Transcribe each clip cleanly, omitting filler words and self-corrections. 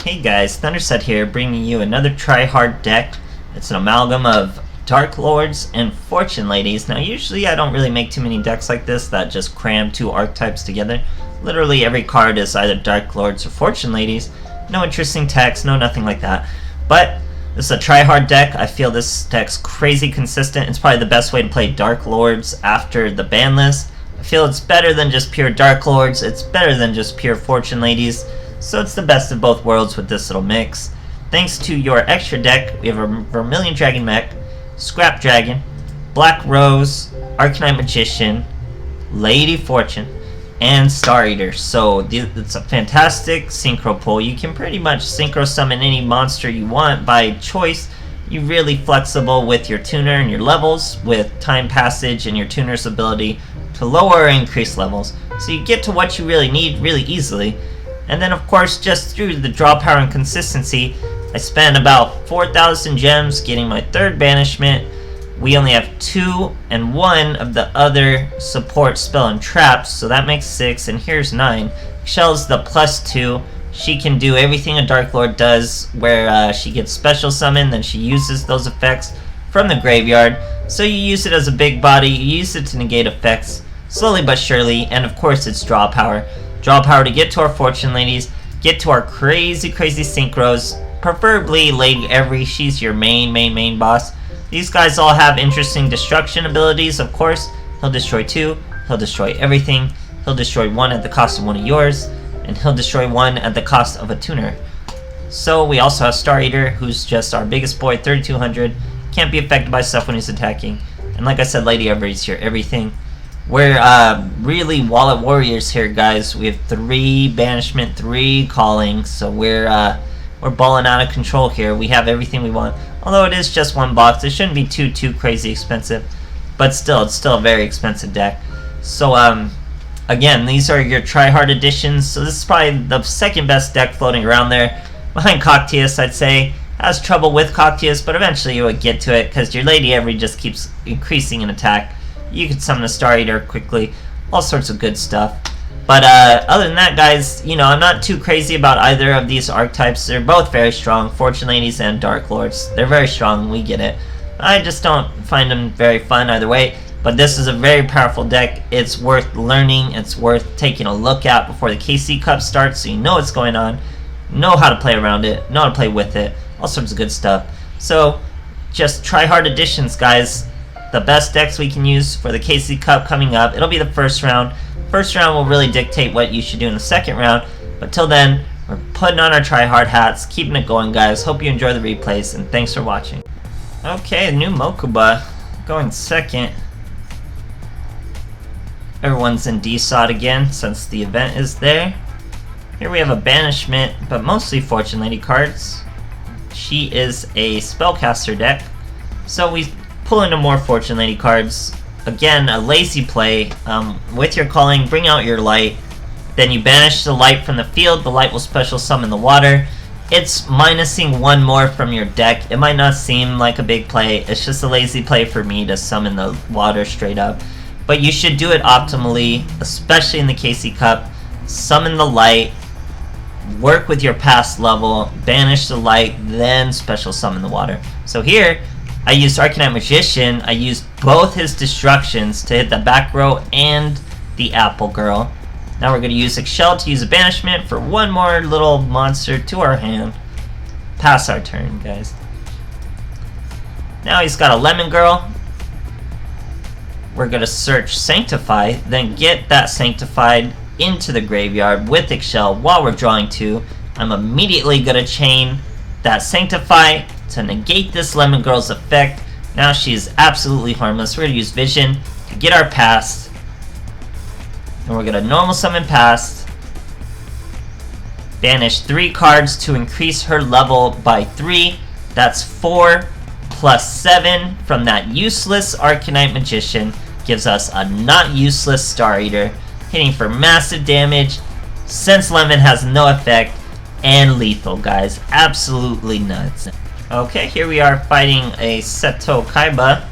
Hey guys, Thunderset here, bringing you another try-hard deck. It's an amalgam of Darklords and Fortune Ladies. Now usually I don't really make too many decks like this that just cram two archetypes together. Literally every card is either Darklords or Fortune Ladies. No interesting text, no nothing like that. But this is a try-hard deck. I feel this deck's crazy consistent. It's probably the best way to play Darklords after the ban list. I feel it's better than just pure Darklords. It's better than just pure Fortune Ladies. So it's the best of both worlds with this little mix. Thanks to your extra deck, we have a Vermilion Dragon Mech, Scrap Dragon, Black Rose, Arcanite Magician, Lady Fortune, and Star Eater. So it's a fantastic synchro pull. You can pretty much synchro summon any monster you want by choice. You're really flexible with your tuner and your levels, with time passage and your tuner's ability to lower or increase levels. So you get to what you really need really easily. And then of course, just through the draw power and consistency, I spent about 4,000 gems getting my third banishment. We only have 2 and 1 of the other support spell and traps, so that makes 6, and here's 9. Shell's the +2. She can do everything a Darklord does, where she gets special summon, then she uses those effects from the graveyard. So you use it as a big body, you use it to negate effects, slowly but surely, and of course it's draw power. Draw power to get to our Fortune Ladies, get to our crazy synchros, preferably Lady Every. She's your main boss. These guys all have interesting destruction abilities, of course. He'll destroy 2, he'll destroy everything, he'll destroy 1 at the cost of one of yours, and he'll destroy 1 at the cost of a tuner. So we also have Star Eater, who's just our biggest boy, 3200, can't be affected by stuff when he's attacking. And like I said, Lady Every's your everything. We're really Wallet Warriors here, guys. We have 3 banishment, 3 calling, so we're balling out of control here. We have everything we want. Although it is just 1 box, it shouldn't be too crazy expensive, but still, it's still a very expensive deck. So again, these are your try-hard editions. So this is probably the second best deck floating around there, behind Coctius, I'd say. Has trouble with Coctius, but eventually you would get to it because your Lady Every just keeps increasing in attack. You can summon a Star Eater quickly, all sorts of good stuff. But other than that, guys, you know, I'm not too crazy about either of these archetypes. They're both very strong, Fortune Ladies and Darklords. They're very strong, we get it. I just don't find them very fun either way. But this is a very powerful deck. It's worth learning, it's worth taking a look at before the KC Cup starts, so you know what's going on, know how to play around it, know how to play with it, all sorts of good stuff. So, just try hard additions, guys. The best decks we can use for the KC Cup coming up. It'll be the first round. First round will really dictate what you should do in the second round. But till then, we're putting on our try-hard hats, keeping it going, guys. Hope you enjoy the replays, and thanks for watching. Okay, new Mokuba going second. Everyone's in DSOT again since the event is there. Here we have a banishment, but mostly Fortune Lady cards. She is a spellcaster deck, so we pull into more Fortune Lady cards. Again, a lazy play. With your calling, bring out your light. Then you banish the light from the field. The light will special summon the water. It's minusing 1 more from your deck. It might not seem like a big play. It's just a lazy play for me to summon the water straight up. But you should do it optimally, especially in the KC Cup. Summon the light. Work with your past level. Banish the light. Then special summon the water. So here, I used Arcanite Magician. I used both his destructions to hit the back row and the Apple Girl. Now we're going to use Excel to use a banishment for 1 more little monster to our hand. Pass our turn, guys. Now he's got a Lemon Girl. We're going to search Sanctify, then get that Sanctified into the graveyard with Excel while we're drawing 2. I'm immediately going to chain that Sanctify to negate this Lemon Girl's effect. Now she is absolutely harmless. We're going to use Vision to get our past. And we're going to normal summon past. Banish 3 cards to increase her level by 3. That's 4 plus 7 from that useless Arcanite Magician. Gives us a not useless Star Eater. Hitting for massive damage. Since Lemon has no effect. And lethal, guys. Absolutely nuts. Okay, here we are fighting a Seto Kaiba,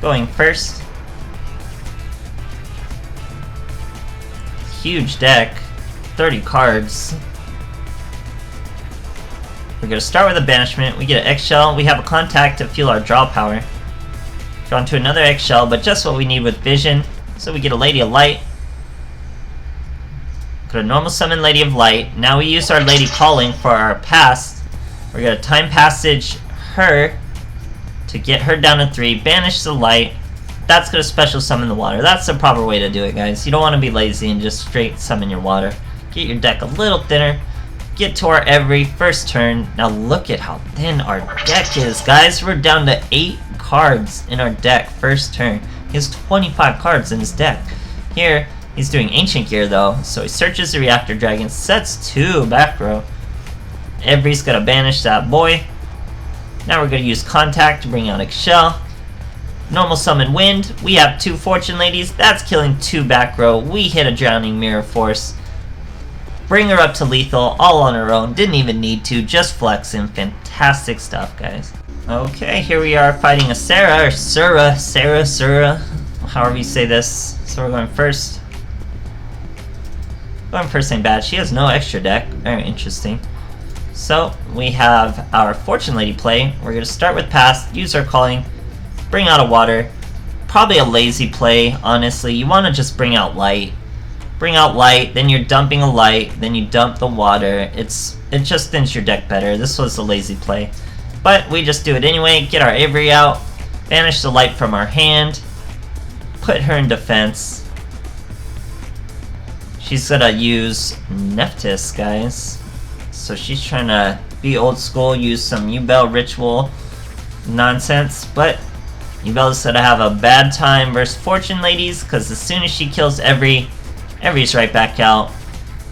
going first. Huge deck, 30 cards. We're gonna start with a banishment. We get an eggshell. We have a contact to fuel our draw power. Draw into another eggshell, but just what we need with vision. So we get a Lady of Light. Got a normal summon Lady of Light. Now we use our Lady Calling for our pass. We're gonna time passage her to get her down to 3. Banish the light. That's gonna special summon the water. That's the proper way to do it, guys. You don't want to be lazy and just straight summon your water. Get your deck a little thinner. Get to our every first turn. Now look at how thin our deck is, guys. We're down to 8 cards in our deck first turn. He has 25 cards in his deck. Here, he's doing Ancient Gear though, so he searches the Reactor Dragon, sets 2 back row. Every's gonna banish that boy. Now we're gonna use Contact to bring out Eggshell. Normal summon Wind. We have 2 Fortune Ladies. That's killing 2 back row. We hit a Drowning Mirror Force. Bring her up to lethal, all on her own. Didn't even need to, just flexing. Fantastic stuff, guys. Okay, here we are fighting a Sarah, or Sarah, however you say this. So we're going first. Going first ain't bad. She has no extra deck. Very interesting. So, we have our Fortune Lady play. We're going to start with pass, use our calling, bring out a water. Probably a lazy play, honestly. You want to just bring out light. Bring out light, then you're dumping a light, then you dump the water. It just thins your deck better. This was a lazy play. But we just do it anyway. Get our Avery out, banish the light from our hand, put her in defense. She's gonna use Nephthys, guys. So she's trying to be old school, use some Ubel ritual nonsense, but Ubel's gonna have a bad time versus Fortune Ladies, because as soon as she kills Every's right back out,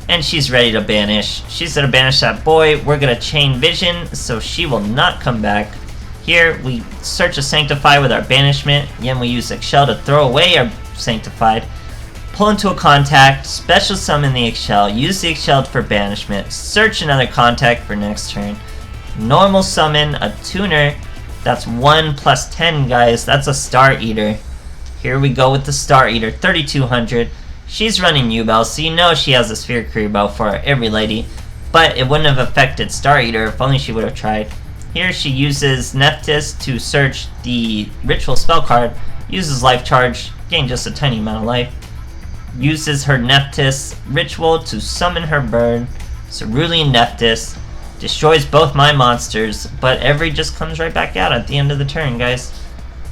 and she's ready to banish. She's gonna banish that boy. We're gonna chain vision, so she will not come back. Here, we search a Sanctify with our banishment. Again, we use Eggshell to throw away our Sanctified. Pull into a contact, special summon the Eggshell, use the Eggshell for banishment, search another contact for next turn. Normal summon a tuner. That's 1 plus 10, guys. That's a Star Eater. Here we go with the Star Eater, 3200. She's running Ubel, so you know she has a Sphere Career Bow for every lady, but it wouldn't have affected Star Eater if only she would have tried. Here she uses Nephthys to search the Ritual spell card, uses Life Charge, gain just a tiny amount of life, uses her Nephthys Ritual to summon her bird, Cerulean Nephthys, destroys both my monsters, but Every just comes right back out at the end of the turn, guys.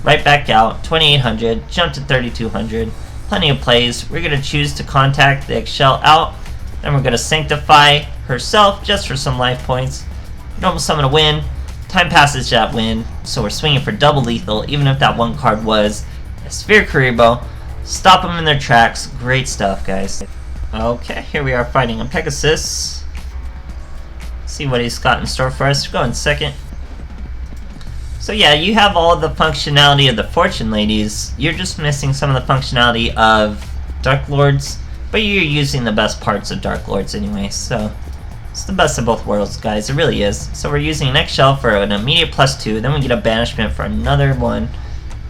Right back out, 2800, jump to 3200. Plenty of plays. We're going to choose to contact the Eggshell out. Then we're going to Sanctify herself just for some life points. Normal summon a Wind. Time passes that Wind. So we're swinging for double lethal, even if that one card was a Sphere Career Bow. Stop them in their tracks. Great stuff, guys. Okay, here we are fighting a Pegasus. See what he's got in store for us. We're going second. So yeah, you have all the functionality of the Fortune Ladies. You're just missing some of the functionality of Darklords, but you're using the best parts of Darklords anyway, so it's the best of both worlds, guys. It really is. So we're using an Eggshell for an immediate +2, then we get a banishment for another one,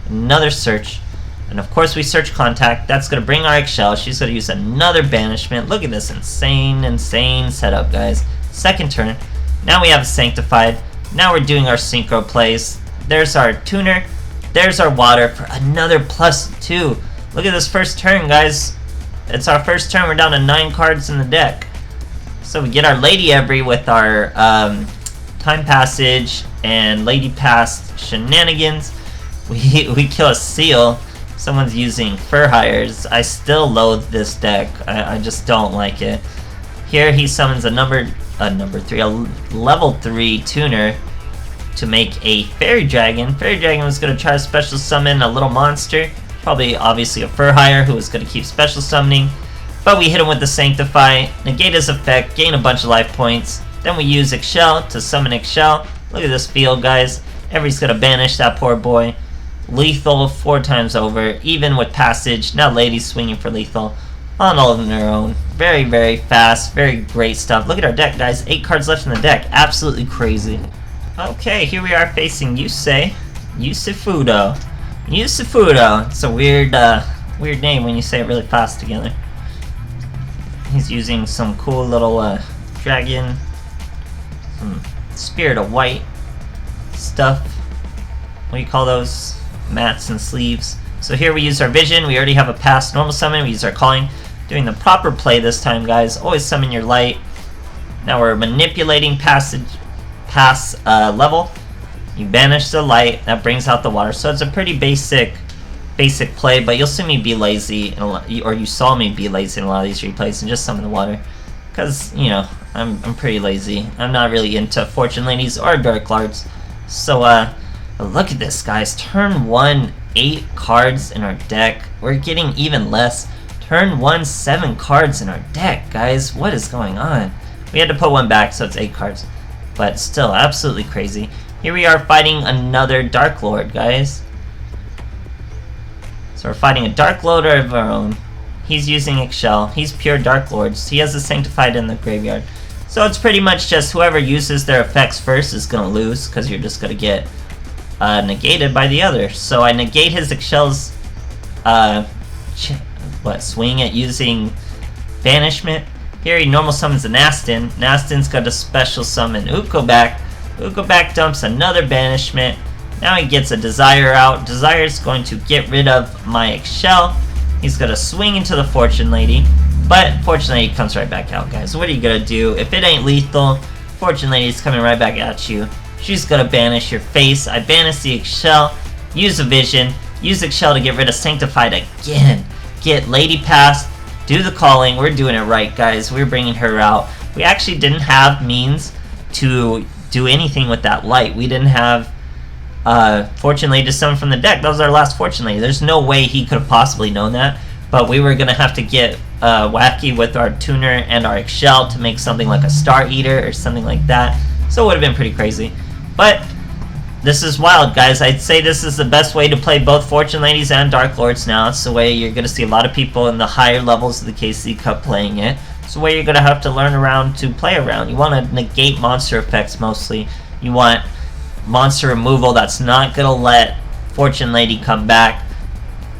another search, and of course we search contact. That's going to bring our Eggshell. She's going to use another banishment. Look at this insane setup, guys. Second turn. Now we have Sanctified. Now we're doing our synchro plays. There's our tuner. There's our water for another +2. Look at this first turn, guys. It's our first turn. We're down to 9 cards in the deck. So we get our Lady Every with our Time Passage and Lady Pass shenanigans. We kill a Seal. Someone's using Fur Hires. I still loathe this deck. I just don't like it. Here he summons a level 3 tuner to make a Fairy Dragon. Fairy Dragon was going to try to special summon a little monster. Probably, obviously, a Fur Hire who was going to keep special summoning. But we hit him with the Sanctify, negate his effect, gain a bunch of life points. Then we use Eggshell to summon Eggshell. Look at this field, guys. Everybody's going to banish that poor boy. Lethal 4 times over, even with passage. Now Lady's swinging for lethal on all of their own. Very, very fast. Very great stuff. Look at our deck, guys. 8 cards left in the deck. Absolutely crazy. Okay, here we are facing Yusufudo. It's a weird name when you say it really fast together. He's using some cool little dragon. Spirit of White stuff. What do you call those? Mats and sleeves. So here we use our vision. We already have a past normal summon. We use our calling. Doing the proper play this time, guys. Always summon your light. Now we're manipulating past level. You banish the light. That brings out the water. So it's a pretty basic play, but you'll see me be lazy, or you saw me be lazy in a lot of these replays and just summon the water. Because, you know, I'm pretty lazy. I'm not really into Fortune Ladies or Darklords. So, look at this, guys. Turn 1, 8 cards in our deck. We're getting even less. Turn 1, 7 cards in our deck, guys. What is going on? We had to put one back, so it's 8 cards. But still, absolutely crazy. Here we are fighting another Darklord, guys. So we're fighting a Darklord of our own. He's using Eggshell. He's pure Darklords. He has the Sanctified in the graveyard. So it's pretty much just whoever uses their effects first is going to lose, because you're just going to get negated by the other. So I negate his Eggshell's swing at using Banishment. Here he normal summons a Nastin. Nastin's got a special summon Ukobak. Ukobak dumps another Banishment. Now he gets a Desire out. Desire is going to get rid of my Eggshell. He's going to swing into the Fortune Lady. But Fortune Lady comes right back out, guys. What are you going to do? If it ain't lethal, Fortune Lady's coming right back at you. She's going to banish your face. I banish the Eggshell. Use a vision. Use Eggshell to get rid of Sanctified again. Get Lady Pass. Do the calling. We're doing it right, guys. We're bringing her out. We actually didn't have means to do anything with that light. We didn't have Fortune Lady to summon from the deck. That was our last Fortune Lady. There's no way he could have possibly known that. But we were going to have to get wacky with our tuner and our Eggshell to make something like a Star Eater or something like that. So it would have been pretty crazy. But this is wild, guys. I'd say this is the best way to play both Fortune Ladies and Darklords now. It's the way you're going to see a lot of people in the higher levels of the KC Cup playing it. It's the way you're going to have to learn around to play around. You want to negate monster effects mostly. You want monster removal that's not going to let Fortune Lady come back.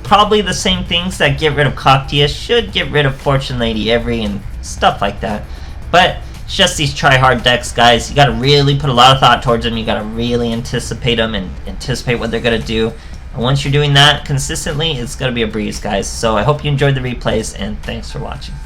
Probably the same things that get rid of Coctia should get rid of Fortune Lady every and stuff like that. But it's just these try-hard decks, guys. You got to really put a lot of thought towards them. You got to really anticipate them and anticipate what they're going to do. And once you're doing that consistently, it's going to be a breeze, guys. So I hope you enjoyed the replays, and thanks for watching.